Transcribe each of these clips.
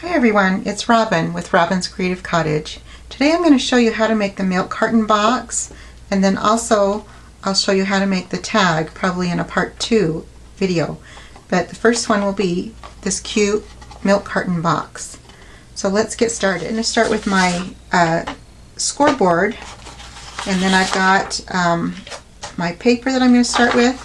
Hi everyone, it's Robin with Robin's Creative Cottage. Today I'm going to show you how to make the milk carton box, and then also I'll show you how to make the tag, probably in a part 2 video. But the first one will be this cute milk carton box. So let's get started. I'm going to start with my scoreboard, and then I've got my paper that I'm going to start with,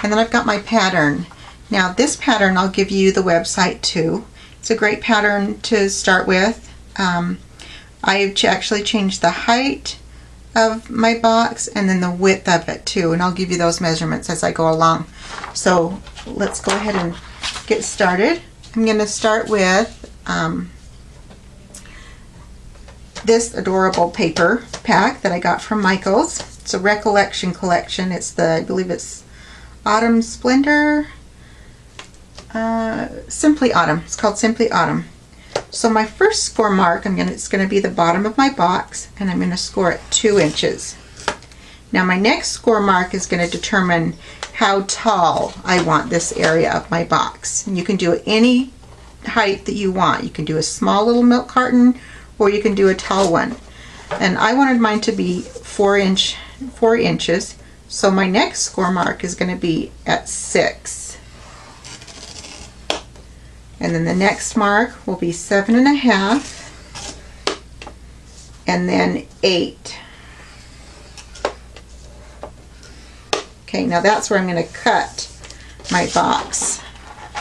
and then I've got my pattern. Now this pattern I'll give you the website too. It's a great pattern to start with. I've actually changed the height of my box and then the width of it too, and I'll give you those measurements as I go along. So let's go ahead and get started. I'm going to start with this adorable paper pack that I got from Michael's. It's a Recollection collection. It's the, I believe it's Autumn Splendor. Simply Autumn. It's called Simply Autumn. So my first score mark, it's going to be the bottom of my box, and I'm going to score it 2 inches. Now my next score mark is going to determine how tall I want this area of my box. And you can do any height that you want. You can do a small little milk carton, or you can do a tall one. And I wanted mine to be 4 inches. So my next score mark is going to be at 6. And then the next mark will be 7.5, and then 8. Okay, now that's where I'm going to cut my box.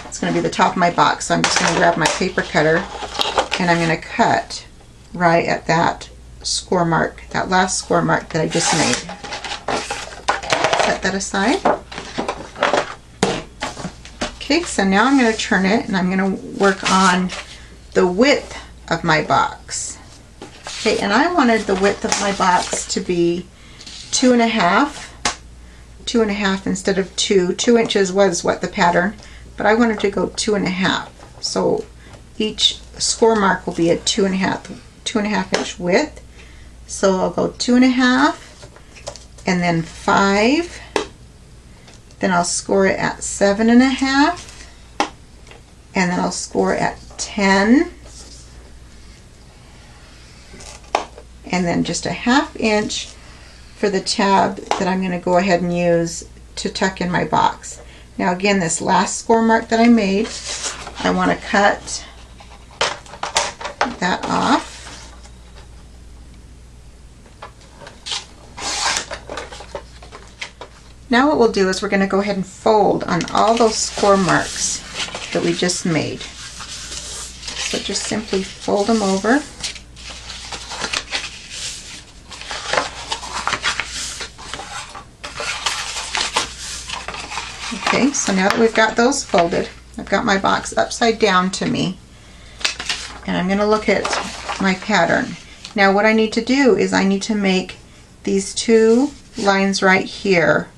It's going to be the top of my box, so I'm just going to grab my paper cutter and I'm going to cut right at that score mark, that last score mark that I just made. Set that aside. Okay, so now I'm going to turn it and I'm going to work on the width of my box. Okay, and I wanted the width of my box to be 2.5 instead of 2. 2 inches was what the pattern, but I wanted to go 2.5. So each score mark will be a 2.5 inch width. So I'll go 2.5 and then 5. Then I'll score it at 7.5, and then I'll score at 10, and then just a 1/2 inch for the tab that I'm going to go ahead and use to tuck in my box. Now again, this last score mark that I made, I want to cut that off. Now what we'll do is we're going to go ahead and fold on all those score marks that we just made. So just simply fold them over. Okay, so now that we've got those folded, I've got my box upside down to me, and I'm going to look at my pattern. Now what I need to do is I need to make these 2 lines right here.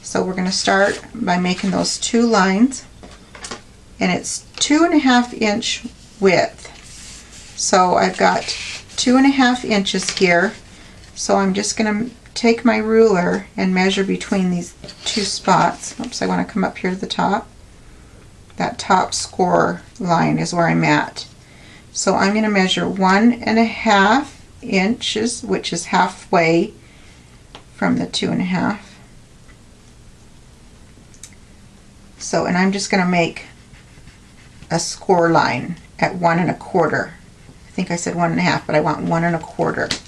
So we're going to start by making those 2 lines, and it's 2.5 inch width. So I've got 2.5 inches here. So I'm just going to take my ruler and measure between these 2 spots. Oops, I want to come up here to the top. That top score line is where I'm at. So I'm going to measure 1.5 inches, which is halfway from the 2.5. So, and I'm just going to make a score line at 1.25. I think I said 1.5, but I want 1.25.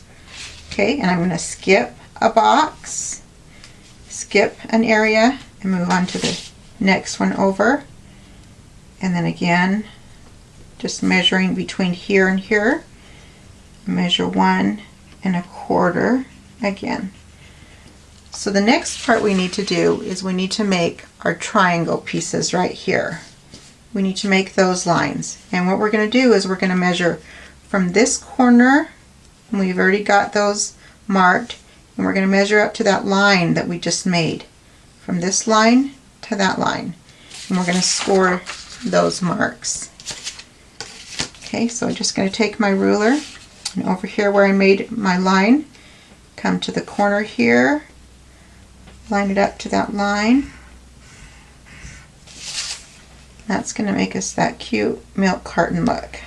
Okay, and I'm going to skip a box, skip an area, and move on to the next one over. And then again, just measuring between here and here, measure 1.25 again. So the next part we need to do is we need to make our triangle pieces right here. We need to make those lines. And what we're going to do is we're going to measure from this corner, and we've already got those marked, and we're going to measure up to that line that we just made. From this line to that line. And we're going to score those marks. Okay, so I'm just going to take my ruler, and over here where I made my line, come to the corner here, line it up to that line, That's going to make us that cute milk carton look.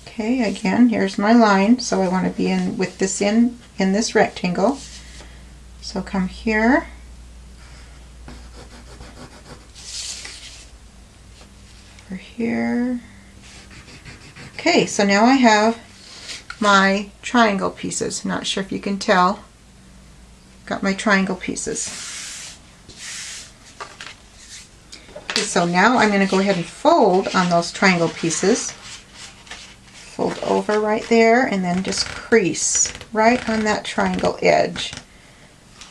Okay, again, here's my line, so I want to be in with this in this rectangle. So come here. Over here. Okay, so now I have my triangle pieces. Not sure if you can tell. Got my triangle pieces. Okay, so now I'm going to go ahead and fold on those triangle pieces. Fold over right there and then just crease right on that triangle edge,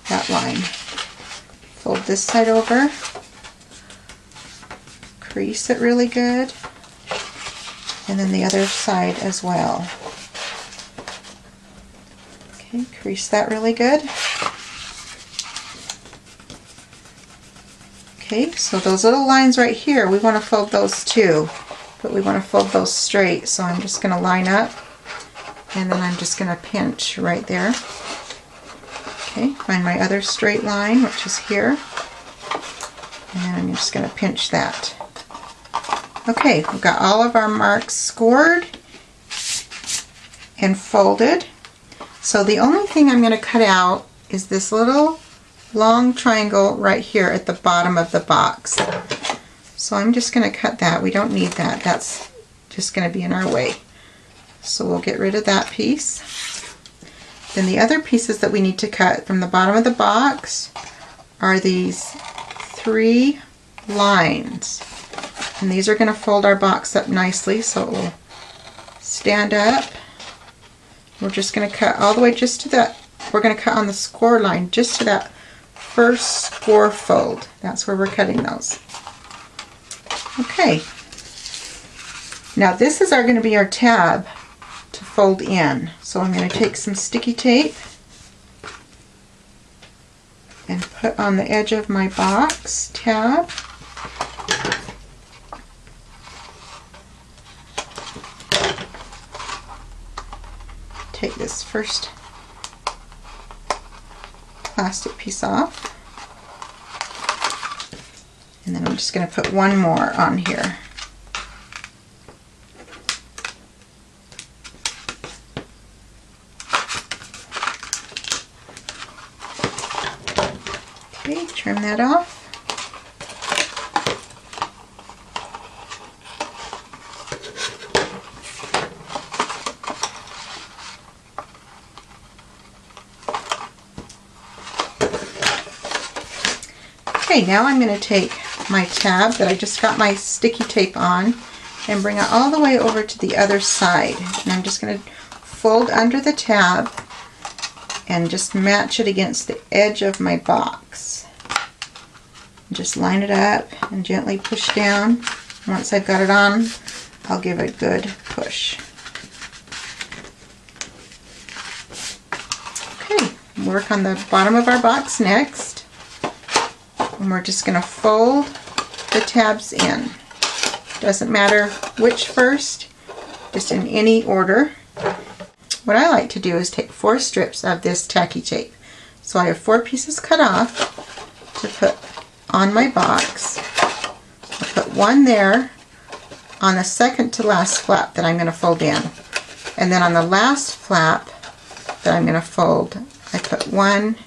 that line. Fold this side over, crease it really good, and then the other side as well. Okay, crease that really good. Okay, so those little lines right here, we want to fold those too, but we want to fold those straight. So I'm just going to line up, and then I'm just going to pinch right there. Okay, find my other straight line, which is here, and I'm just going to pinch that. Okay, we've got all of our marks scored and folded. So the only thing I'm going to cut out is this little long triangle right here at the bottom of the box. So I'm just going to cut that. We don't need that. That's just going to be in our way. So we'll get rid of that piece. Then the other pieces that we need to cut from the bottom of the box are these 3 lines. And these are going to fold our box up nicely so it will stand up. We're just going to cut all the way just to that. We're going to cut on the score line just to that first score fold. That's where we're cutting those. Okay. Now this is going to be our tab to fold in. So I'm going to take some sticky tape and put on the edge of my box tab. Take this first plastic piece off, and then I'm just going to put one more on here. Okay, trim that off. Okay, now I'm going to take my tab that I just got my sticky tape on and bring it all the way over to the other side. And I'm just going to fold under the tab and just match it against the edge of my box. Just line it up and gently push down. Once I've got it on, I'll give it a good push. Okay, work on the bottom of our box next. And we're just going to fold the tabs in. Doesn't matter which first, just in any order. What I like to do is take 4 strips of this tacky tape. So I have 4 pieces cut off to put on my box. I'll put one there on the second to last flap that I'm going to fold in. And then on the last flap that I'm going to fold, I put one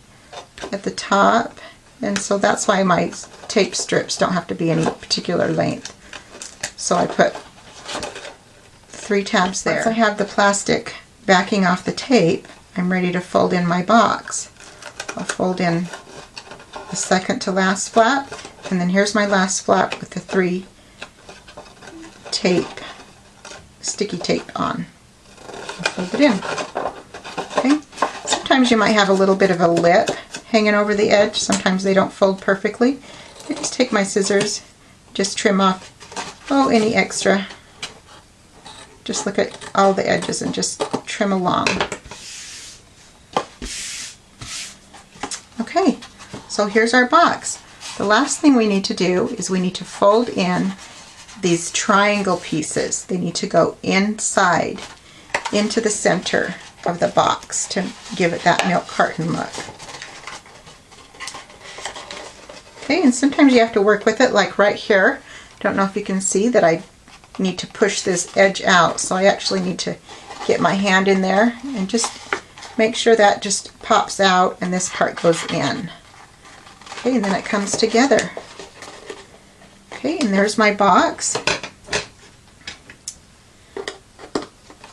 at the top. And so that's why my tape strips don't have to be any particular length. So I put 3 tabs there. Once I have the plastic backing off the tape, I'm ready to fold in my box. I'll fold in the second to last flap, and then here's my last flap with the 3 sticky tape on. I'll fold it in. Okay. Sometimes you might have a little bit of a lip hanging over the edge. Sometimes they don't fold perfectly. I just take my scissors, just trim off any extra. Just look at all the edges and just trim along. Okay, so here's our box. The last thing we need to do is we need to fold in these triangle pieces. They need to go inside into the center of the box to give it that milk carton look. Okay, and sometimes you have to work with it, like right here. Don't know if you can see that I need to push this edge out, so I actually need to get my hand in there and just make sure that just pops out and this part goes in. Okay, and then it comes together. Okay, and there's my box,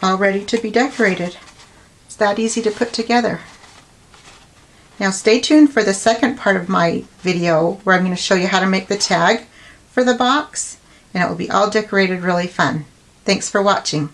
all ready to be decorated. It's that easy to put together. Now stay tuned for the second part of my video where I'm going to show you how to make the tag for the box, and it will be all decorated really fun. Thanks for watching.